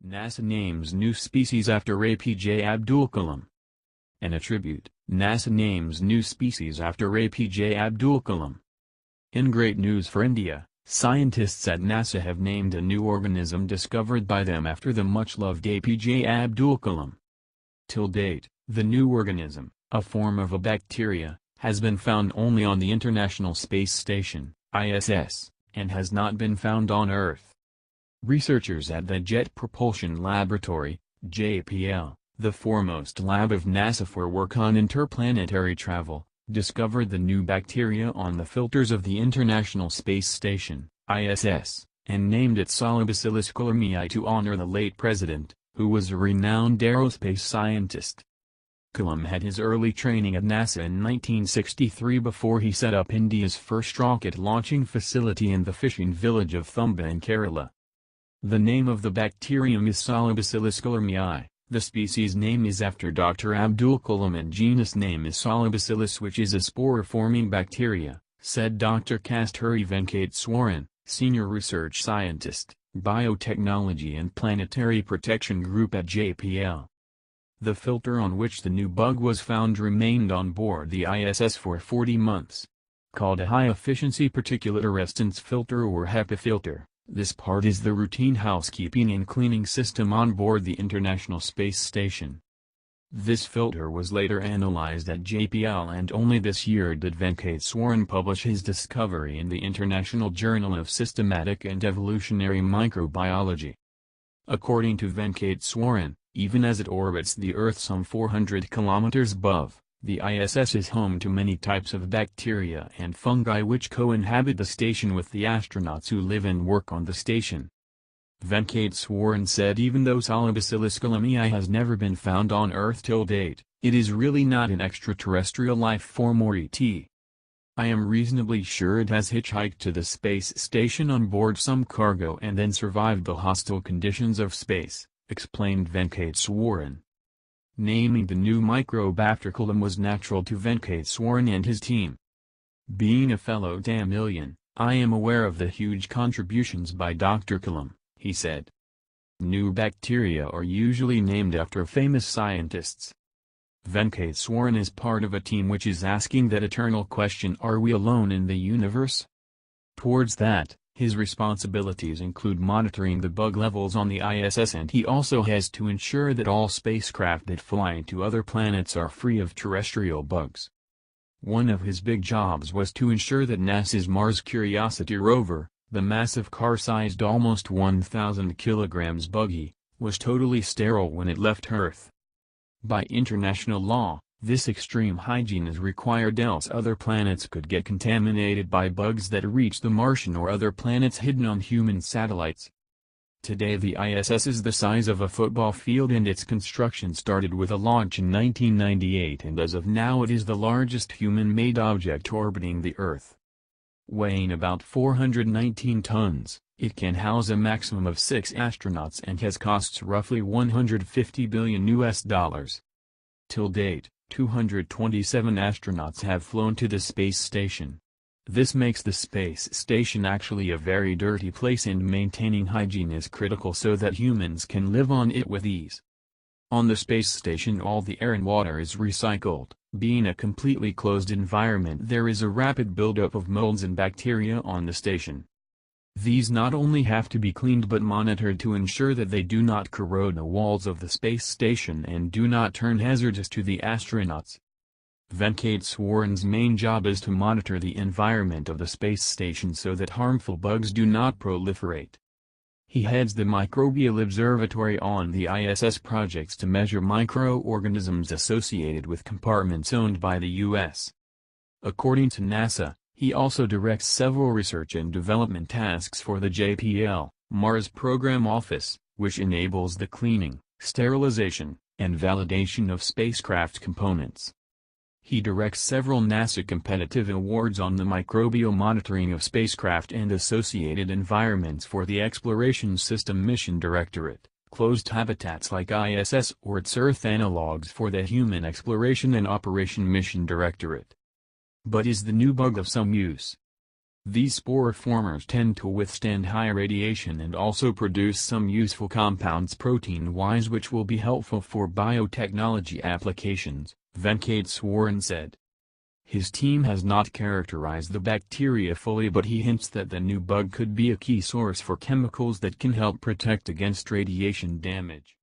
NASA names new species after APJ Abdul Kalam. An attribute, NASA names new species after APJ Abdul Kalam. In great news for India, scientists at NASA have named a new organism discovered by them after the much-loved APJ Abdul Kalam. Till date, the new organism, a form of a bacteria, has been found only on the International Space Station, ISS, and has not been found on Earth. Researchers at the Jet Propulsion Laboratory, JPL, the foremost lab of NASA for work on interplanetary travel, discovered the new bacteria on the filters of the International Space Station, ISS, and named it Solibacillus kalamii to honor the late president, who was a renowned aerospace scientist. Kalam had his early training at NASA in 1963 before he set up India's first rocket launching facility in the fishing village of Thumba in Kerala. The name of the bacterium is Solibacillus kalamii. The species name is after Dr. Abdul Kalam and genus name is Solibacillus, which is a spore-forming bacteria, said Dr. Kasturi Venkateswaran, Senior Research Scientist, Biotechnology and Planetary Protection Group at JPL. The filter on which the new bug was found remained on board the ISS for 40 months. Called a high-efficiency particulate arrestance filter or HEPA filter, this part is the routine housekeeping and cleaning system on board the International Space Station. This filter was later analyzed at JPL, and only this year did Venkateswaran publish his discovery in the International Journal of Systematic and Evolutionary Microbiology. According to Venkateswaran, even as it orbits the Earth some 400 kilometers above, the ISS is home to many types of bacteria and fungi which co-inhabit the station with the astronauts who live and work on the station. Venkateswaran said even though Solibacillus kalamii has never been found on Earth till date, it is really not an extraterrestrial life form or ET. I am reasonably sure it has hitchhiked to the space station on board some cargo and then survived the hostile conditions of space, explained Venkateswaran. Naming the new microbe after Kalam was natural to Venkateswaran and his team. Being a fellow Tamilian, I am aware of the huge contributions by Dr. Kalam, he said. New bacteria are usually named after famous scientists. Venkateswaran is part of a team which is asking that eternal question: are we alone in the universe? Towards that, his responsibilities include monitoring the bug levels on the ISS, and he also has to ensure that all spacecraft that fly to other planets are free of terrestrial bugs. One of his big jobs was to ensure that NASA's Mars Curiosity rover, the massive car-sized almost 1,000 kilograms buggy, was totally sterile when it left Earth. By international law, this extreme hygiene is required, else other planets could get contaminated by bugs that reach the Martian or other planets hidden on human satellites. Today the ISS is the size of a football field, and its construction started with a launch in 1998, and as of now it is the largest human-made object orbiting the Earth. Weighing about 419 tons, it can house a maximum of 6 astronauts and has costs roughly $150 billion. Till date, 227 astronauts have flown to the space station. This makes the space station actually a very dirty place, and maintaining hygiene is critical so that humans can live on it with ease. On the space station all the air and water is recycled. Being a completely closed environment, there is a rapid buildup of molds and bacteria on the station. These not only have to be cleaned but monitored to ensure that they do not corrode the walls of the space station and do not turn hazardous to the astronauts. Venkateswaran's main job is to monitor the environment of the space station so that harmful bugs do not proliferate. He heads the Microbial Observatory on the ISS projects to measure microorganisms associated with compartments owned by the U.S. According to NASA, he also directs several research and development tasks for the JPL, Mars Program Office, which enables the cleaning, sterilization, and validation of spacecraft components. He directs several NASA competitive awards on the microbial monitoring of spacecraft and associated environments for the Exploration System Mission Directorate, closed habitats like ISS or its Earth analogs for the Human Exploration and Operation Mission Directorate. But is the new bug of some use? These spore formers tend to withstand high radiation and also produce some useful compounds protein-wise which will be helpful for biotechnology applications, Venkat Swaran said. His team has not characterized the bacteria fully, but he hints that the new bug could be a key source for chemicals that can help protect against radiation damage.